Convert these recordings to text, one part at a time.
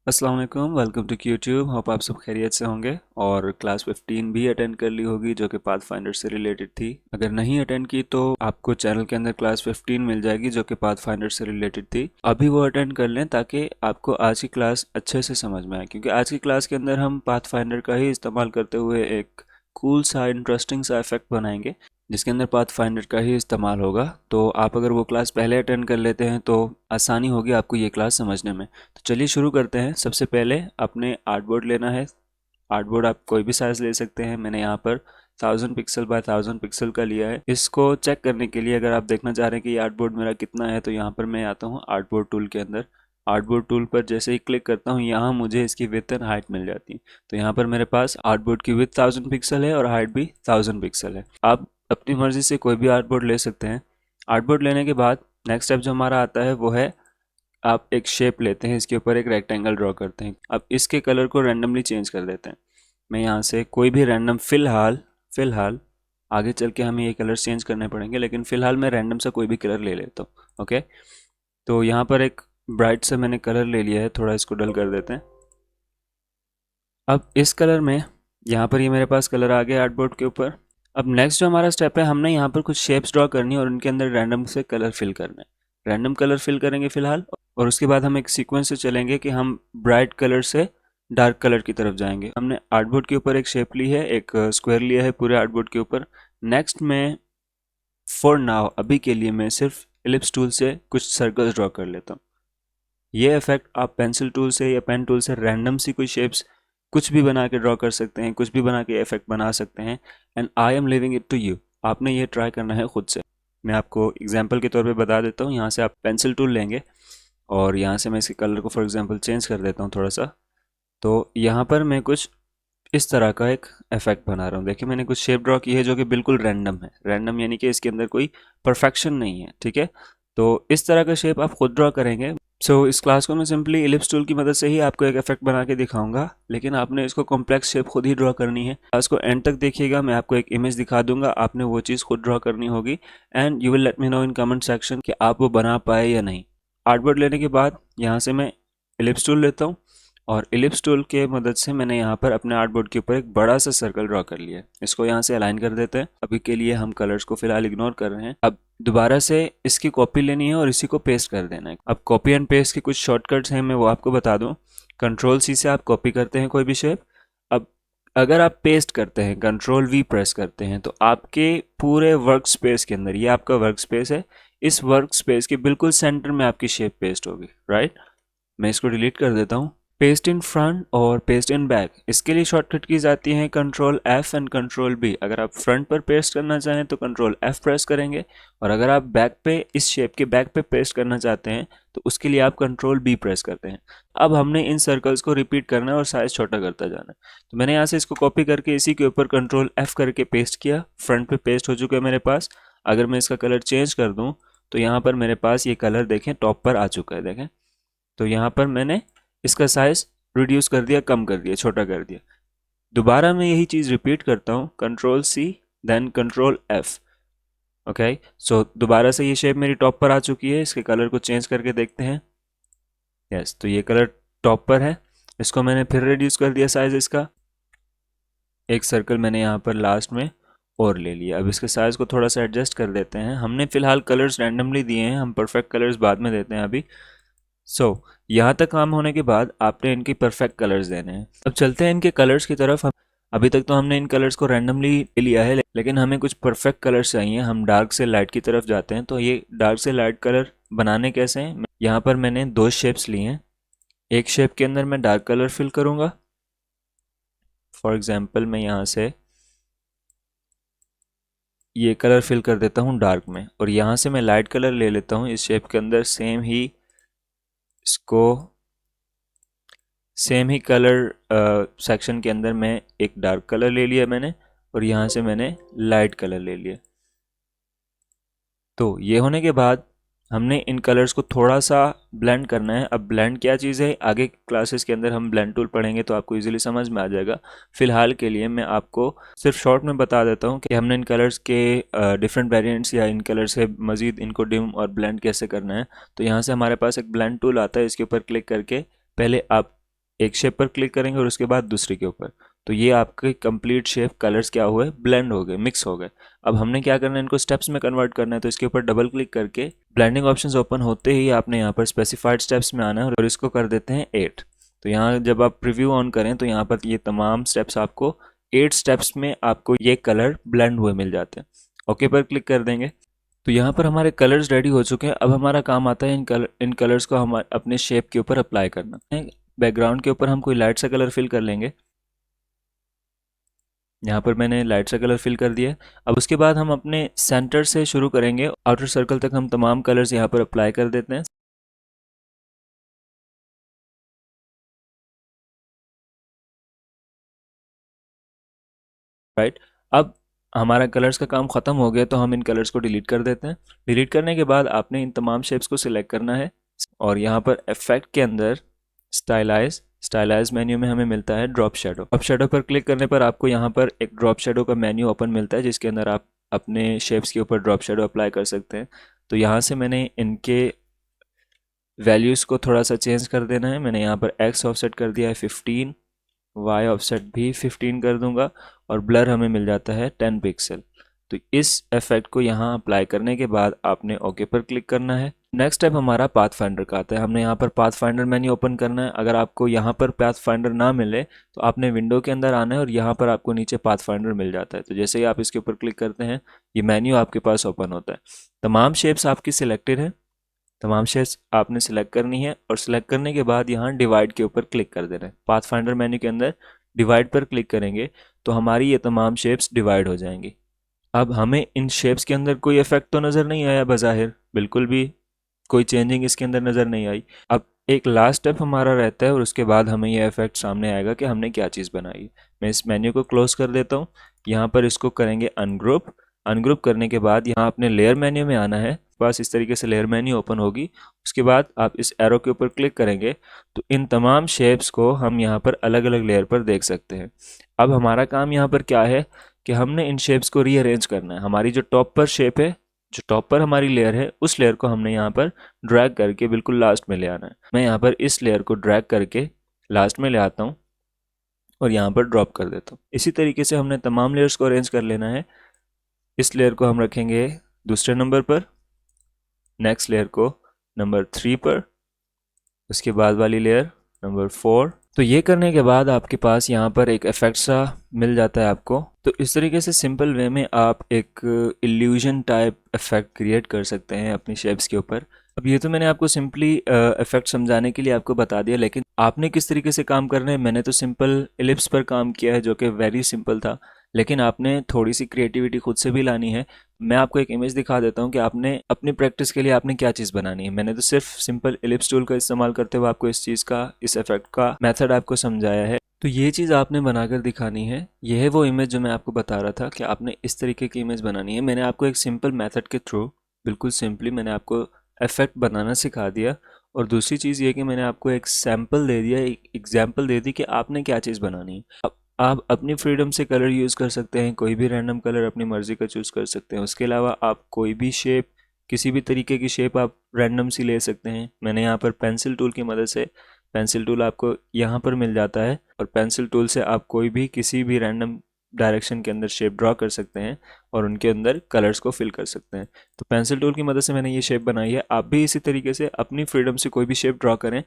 अस्सलाम वालेकुम, welcome to YouTube. Hope आप सब खैरियत से होंगे और क्लास 15 भी अटेंड कर ली होगी जो कि पाथफाइंडर से रिलेटेड थी। अगर नहीं अटेंड की तो आपको चैनल के अंदर क्लास 15 मिल जाएगी जो कि पाथफाइंडर से रिलेटेड थी। अभी वो अटेंड कर लें ताकि आपको आज की क्लास अच्छे से समझ में आए, क्योंकि आज की क्लास के अंदर हम पाथफाइंडर का ही इस्तेमाल करते हुए एक कूल सा इंटरेस्टिंग सा इफेक्ट बनाएंगे जिसके अंदर पाथ फाइंडर का ही इस्तेमाल होगा। तो आप अगर वो क्लास पहले अटेंड कर लेते हैं तो आसानी होगी आपको ये क्लास समझने में। तो चलिए शुरू करते हैं। सबसे पहले अपने आर्टबोर्ड लेना है। आर्टबोर्ड आप कोई भी साइज़ ले सकते हैं। मैंने यहाँ पर 1000 पिक्सल बाय 1000 पिक्सल का लिया है। इसको चेक करने के लिए अगर आप देखना चाह रहे हैं कि ये आर्टबोर्ड मेरा कितना है, तो यहाँ पर मैं आता हूँ आर्टबोर्ड टूल के अंदर। आर्टबोर्ड टूल पर जैसे ही क्लिक करता हूँ यहाँ मुझे इसकी विड्थ एंड हाइट मिल जाती है। तो यहाँ पर मेरे पास आर्टबोर्ड की विड्थ 1000 पिक्सल है और हाइट भी 1000 पिक्सल है। आप अपनी मर्ज़ी से कोई भी आर्टबोर्ड ले सकते हैं। आर्टबोर्ड लेने के बाद नेक्स्ट स्टेप जो हमारा आता है वो है, आप एक शेप लेते हैं, इसके ऊपर एक रेक्टेंगल ड्रॉ करते हैं। अब इसके कलर को रैंडमली चेंज कर देते हैं। मैं यहाँ से कोई भी रैंडम फ़िलहाल आगे चल के हमें ये कलर चेंज करने पड़ेंगे, लेकिन फ़िलहाल मैं रैंडम सा कोई भी कलर ले लेता हूँ। ओके, तो यहाँ पर एक ब्राइट सा मैंने कलर ले लिया है, थोड़ा इसको डल कर देते हैं। अब इस कलर में यहाँ पर ये मेरे पास कलर आ गया आर्टबोर्ड के ऊपर। अब नेक्स्ट जो हमारा स्टेप है, हमने यहाँ पर कुछ शेप्स ड्रॉ करनी है और उनके अंदर रैंडम से कलर फिल करना है। रैंडम कलर फिल करेंगे फिलहाल, और उसके बाद हम एक सीक्वेंस से चलेंगे कि हम ब्राइट कलर से डार्क कलर की तरफ जाएंगे। हमने आर्टबोर्ड के ऊपर एक शेप ली है, एक स्क्वायर लिया है पूरे आर्टबोर्ड के ऊपर। नेक्स्ट में फॉर नाउ, अभी के लिए मैं सिर्फ एलिप्स टूल से कुछ सर्कल्स ड्रॉ कर लेता हूँ। ये इफेक्ट आप पेंसिल टूल से या पेन टूल से रैंडम सी कोई शेप्स कुछ भी बना के ड्रॉ कर सकते हैं, कुछ भी बना के इफेक्ट बना सकते हैं। And I am living it to you. आपने ये ट्राई करना है खुद से। मैं आपको एग्जांपल के तौर पे बता देता हूँ। यहाँ से आप पेंसिल टूल लेंगे और यहाँ से मैं इसके कलर को फॉर एग्जांपल चेंज कर देता हूँ थोड़ा सा। तो यहाँ पर मैं कुछ इस तरह का एक इफेक्ट बना रहा हूँ। देखिए मैंने कुछ शेप ड्रॉ की है जो कि बिल्कुल रैंडम है। रैंडम यानी कि इसके अंदर कोई परफेक्शन नहीं है, ठीक है। तो इस तरह का शेप आप खुद ड्रॉ करेंगे। इस क्लास को मैं सिंपली इलिप्स टूल की मदद से ही आपको एक इफेक्ट बना के दिखाऊंगा, लेकिन आपने इसको कॉम्प्लेक्स शेप खुद ही ड्रॉ करनी है। क्लास को एंड तक देखिएगा, मैं आपको एक इमेज दिखा दूंगा, आपने वो चीज़ खुद ड्रॉ करनी होगी। And you will let me know in comment section कि आप वो बना पाए या नहीं। आर्टबोर्ड लेने के बाद यहाँ से मैं इलिप्स टूल लेता हूँ और इलिप्स टूल के मदद से मैंने यहाँ पर अपने आर्टबोर्ड के ऊपर एक बड़ा सा सर्कल ड्रॉ कर लिया है। इसको यहाँ से अलाइन कर देते हैं। अभी के लिए हम कलर्स को फिलहाल इग्नोर कर रहे हैं। अब दोबारा से इसकी कॉपी लेनी है और इसी को पेस्ट कर देना है। अब कॉपी एंड पेस्ट के कुछ शॉर्टकट्स हैं, मैं वो आपको बता दूं। कंट्रोल सी से आप कॉपी करते हैं कोई भी शेप। अब अगर आप पेस्ट करते हैं, कंट्रोल वी प्रेस करते हैं, तो आपके पूरे वर्क स्पेस के अंदर, ये आपका वर्क स्पेस है, इस वर्क स्पेस के बिल्कुल सेंटर में आपकी शेप पेस्ट होगी, राइट। मैं इसको डिलीट कर देता हूँ। पेस्ट इन फ्रंट और पेस्ट इन बैक, इसके लिए शॉर्टकट कीज आती हैं control F and control B. अगर आप फ्रंट पर पेस्ट करना चाहें तो कंट्रोल एफ प्रेस करेंगे, और अगर आप बैक पे, इस शेप के बैक पे पेस्ट करना चाहते हैं तो उसके लिए आप कंट्रोल बी प्रेस करते हैं। अब हमने इन सर्कल्स को रिपीट करना है और साइज छोटा करता जाना है। तो मैंने यहाँ से इसको कॉपी करके इसी के ऊपर कंट्रोल एफ करके पेस्ट किया। फ्रंट पे पेस्ट हो चुका है मेरे पास। अगर मैं इसका कलर चेंज कर दूँ तो यहाँ पर मेरे पास ये कलर देखें टॉप पर आ चुका है, देखें। तो यहाँ पर मैंने इसका साइज रिड्यूस कर दिया, कम कर दिया, छोटा कर दिया। दोबारा मैं यही चीज़ रिपीट करता हूँ, control C then control F. Okay, so दोबारा से ये शेप मेरी टॉप पर आ चुकी है। इसके कलर को चेंज करके देखते हैं। यस, तो ये कलर टॉप पर है। इसको मैंने फिर रिड्यूस कर दिया साइज इसका। एक सर्कल मैंने यहाँ पर लास्ट में और ले लिया। अब इसके साइज़ को थोड़ा सा एडजस्ट कर देते हैं। हमने फ़िलहाल कलर्स रैंडमली दिए हैं, हम परफेक्ट कलर्स बाद में देते हैं अभी। यहाँ तक काम होने के बाद आपने इनकी परफेक्ट कलर्स देने हैं। अब चलते हैं इनके कलर्स की तरफ। हम अभी तक तो हमने इन कलर्स को रैंडमली ले लिया है, लेकिन हमें कुछ परफेक्ट कलर्स चाहिए। हम डार्क से लाइट की तरफ जाते हैं। तो ये डार्क से लाइट कलर बनाने कैसे हैं, यहाँ पर मैंने दो शेप्स लिए हैं। एक शेप के अंदर मैं डार्क कलर फिल करूँगा। फॉर एग्जाम्पल मैं यहाँ से ये कलर फिल कर देता हूँ डार्क में, और यहाँ से मैं लाइट कलर ले लेता हूँ इस शेप के अंदर। इसको सेम ही कलर सेक्शन के अंदर मैं एक डार्क कलर ले लिया मैंने, और यहाँ से मैंने लाइट कलर ले लिया। तो ये होने के बाद हमने इन कलर्स को थोड़ा सा ब्लेंड करना है। अब ब्लेंड क्या चीज़ है, आगे क्लासेस के अंदर हम ब्लेंड टूल पढ़ेंगे तो आपको इजीली समझ में आ जाएगा। फिलहाल के लिए मैं आपको सिर्फ शॉर्ट में बता देता हूँ कि हमने इन कलर्स के डिफरेंट वेरिएंट्स या इन कलर से मज़ीद इनको डिम और ब्लेंड कैसे करना है। तो यहाँ से हमारे पास एक ब्लेंड टूल आता है, इसके ऊपर क्लिक करके पहले आप एक शेप पर क्लिक करेंगे और उसके बाद दूसरे के ऊपर, तो ये आपके कंप्लीट शेप कलर्स क्या हुए, ब्लेंड हो गए, मिक्स हो गए। अब हमने क्या करना है, इनको स्टेप्स में कन्वर्ट करना है, तो इसके ऊपर डबल क्लिक करके ब्लेंडिंग ऑप्शंस ओपन होते ही आपने यहाँ पर स्पेसिफाइड स्टेप्स में आना है और इसको कर देते हैं 8। तो यहाँ जब आप प्रीव्यू ऑन करें तो यहाँ पर ये तमाम स्टेप्स आपको 8 स्टेप्स में आपको ये कलर ब्लेंड हुए मिल जाते हैं। ओके पर क्लिक कर देंगे तो यहाँ पर हमारे कलर्स रेडी हो चुके हैं। अब हमारा काम आता है इन कलर्स को हम अपने शेप के ऊपर अप्लाई करना। बैकग्राउंड के ऊपर हम कोई लाइट सा कलर फिल कर लेंगे। यहाँ पर मैंने लाइट सा कलर फिल कर दिया है। अब उसके बाद हम अपने सेंटर से शुरू करेंगे, आउटर सर्कल तक हम तमाम कलर्स यहाँ पर अप्लाई कर देते हैं। राइट, अब हमारा कलर्स का काम ख़त्म हो गया तो हम इन कलर्स को डिलीट कर देते हैं। डिलीट करने के बाद आपने इन तमाम शेप्स को सिलेक्ट करना है और यहाँ पर इफेक्ट के अंदर स्टाइलाइज मेन्यू में हमें मिलता है ड्रॉप शेडो। ड्रॉप शेडो पर क्लिक करने पर आपको यहाँ पर एक ड्रॉप शेडो का मेन्यू ओपन मिलता है जिसके अंदर आप अपने शेप्स के ऊपर ड्रॉप शेडो अप्लाई कर सकते हैं। तो यहाँ से मैंने इनके वैल्यूज़ को थोड़ा सा चेंज कर देना है। मैंने यहाँ पर एक्स ऑफसेट कर दिया है 15, वाई ऑफसेट भी 15 कर दूंगा और ब्लर हमें मिल जाता है 10 पिक्सल। तो इस इफेक्ट को यहाँ अप्लाई करने के बाद आपने ओके पर क्लिक करना है। नेक्स्ट स्टेप हमारा पाथ फाइंडर का आता है। हमने यहाँ पर पाथ फाइंडर मेन्यू ओपन करना है। अगर आपको यहाँ पर पाथ फाइंडर ना मिले तो आपने विंडो के अंदर आना है और यहाँ पर आपको नीचे पाथ फाइंडर मिल जाता है। तो जैसे ही आप इसके ऊपर क्लिक करते हैं ये मेन्यू आपके पास ओपन होता है। तमाम शेप्स आपकी सिलेक्टेड है, तमाम शेप्स आपने सिलेक्ट करनी है और सिलेक्ट करने के बाद यहाँ डिवाइड के ऊपर क्लिक कर देना है। पाथ फाइंडर मेन्यू के अंदर डिवाइड पर क्लिक करेंगे तो हमारी ये तमाम शेप्स डिवाइड हो जाएंगी। अब हमें इन शेप्स के अंदर कोई इफेक्ट तो नज़र नहीं आया, बज़ाहिर बिल्कुल भी कोई चेंजिंग इसके अंदर नज़र नहीं आई। अब एक लास्ट स्टेप हमारा रहता है और उसके बाद हमें यह इफेक्ट सामने आएगा कि हमने क्या चीज़ बनाई। मैं इस मेन्यू को क्लोज कर देता हूँ। यहाँ पर इसको करेंगे अनग्रुप। अनग्रुप करने के बाद यहाँ अपने लेयर मेन्यू में आना है। पास इस तरीके से लेयर मेन्यू ओपन होगी। उसके बाद आप इस एरो के ऊपर क्लिक करेंगे तो इन तमाम शेप्स को हम यहाँ पर अलग अलग लेयर पर देख सकते हैं। अब हमारा काम यहाँ पर क्या है कि हमने इन शेप्स को रीअरेंज करना है। हमारी जो टॉप पर शेप है, जो टॉप पर हमारी लेयर है, उस लेयर को हमने यहाँ पर ड्रैग करके बिल्कुल लास्ट में ले आना है। मैं यहाँ पर इस लेयर को ड्रैग करके लास्ट में ले आता हूँ और यहाँ पर ड्रॉप कर देता हूँ। इसी तरीके से हमने तमाम लेयर्स को अरेंज कर लेना है। इस लेयर को हम रखेंगे दूसरे नंबर पर, नेक्स्ट लेयर को नंबर 3 पर, उसके बाद वाली लेयर नंबर 4। तो ये करने के बाद आपके पास यहाँ पर एक इफेक्ट सा मिल जाता है आपको। तो इस तरीके से सिंपल वे में आप एक इल्यूजन टाइप इफेक्ट क्रिएट कर सकते हैं अपनी शेप्स के ऊपर। अब ये तो मैंने आपको सिंपली इफेक्ट समझाने के लिए आपको बता दिया, लेकिन आपने किस तरीके से काम करना है। मैंने तो सिंपल एलिप्स पर काम किया है जो कि वेरी सिंपल था, लेकिन आपने थोड़ी सी क्रिएटिविटी खुद से भी लानी है। मैं आपको एक इमेज दिखा देता हूँ कि आपने अपनी प्रैक्टिस के लिए आपने क्या चीज़ बनानी है। मैंने तो सिर्फ सिंपल एलिप्स टूल का इस्तेमाल करते हुए आपको इस चीज़ का, इस इफेक्ट का मेथड आपको समझाया है। तो ये चीज़ आपने बनाकर दिखानी है। यह है वो इमेज जो मैं आपको बता रहा था कि आपने इस तरीके की इमेज बनानी है। मैंने आपको एक सिंपल मेथड के थ्रू बिल्कुल सिंपली मैंने आपको इफेक्ट बनाना सिखा दिया। और दूसरी चीज़ ये कि मैंने आपको एक सैम्पल दे दिया, एक एग्जाम्पल दे दी कि आपने क्या चीज़ बनानी है। अब आप अपनी फ्रीडम से कलर यूज़ कर सकते हैं, कोई भी रैंडम कलर अपनी मर्ज़ी का चूज़ कर सकते हैं। उसके अलावा आप कोई भी शेप, किसी भी तरीके की शेप आप रैंडम सी ले सकते हैं। मैंने यहाँ पर पेंसिल टूल की मदद से, पेंसिल टूल आपको यहाँ पर मिल जाता है और पेंसिल टूल से आप कोई भी किसी भी रैंडम डायरेक्शन के अंदर शेप ड्रॉ कर सकते हैं और उनके अंदर कलर्स को फिल कर सकते हैं। तो पेंसिल टूल की मदद से मैंने ये शेप बनाई है। आप भी इसी तरीके से अपनी फ्रीडम से कोई भी शेप ड्रॉ करें।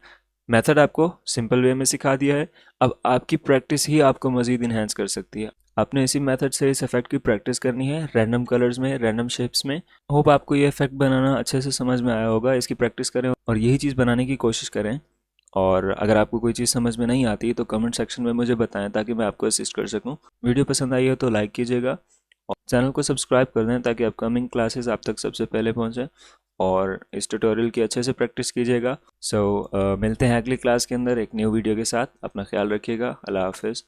मेथड आपको सिंपल वे में सिखा दिया है। अब आपकी प्रैक्टिस ही आपको मज़ीद इन्हेंस कर सकती है। आपने इसी मेथड से इस इफेक्ट की प्रैक्टिस करनी है, रैंडम कलर्स में, रैंडम शेप्स में। होप आपको ये इफेक्ट बनाना अच्छे से समझ में आया होगा। इसकी प्रैक्टिस करें और यही चीज़ बनाने की कोशिश करें। और अगर आपको कोई चीज़ समझ में नहीं आती तो कमेंट सेक्शन में मुझे बताएं ताकि मैं आपको असिस्ट कर सकूं। वीडियो पसंद आई हो तो लाइक कीजिएगा और चैनल को सब्सक्राइब कर दें ताकि अपकमिंग क्लासेस आप तक सबसे पहले पहुंचे और इस ट्यूटोरियल की अच्छे से प्रैक्टिस कीजिएगा। मिलते हैं अगली क्लास के अंदर एक न्यू वीडियो के साथ। अपना ख्याल रखिएगा। अल्लाह हाफिज़।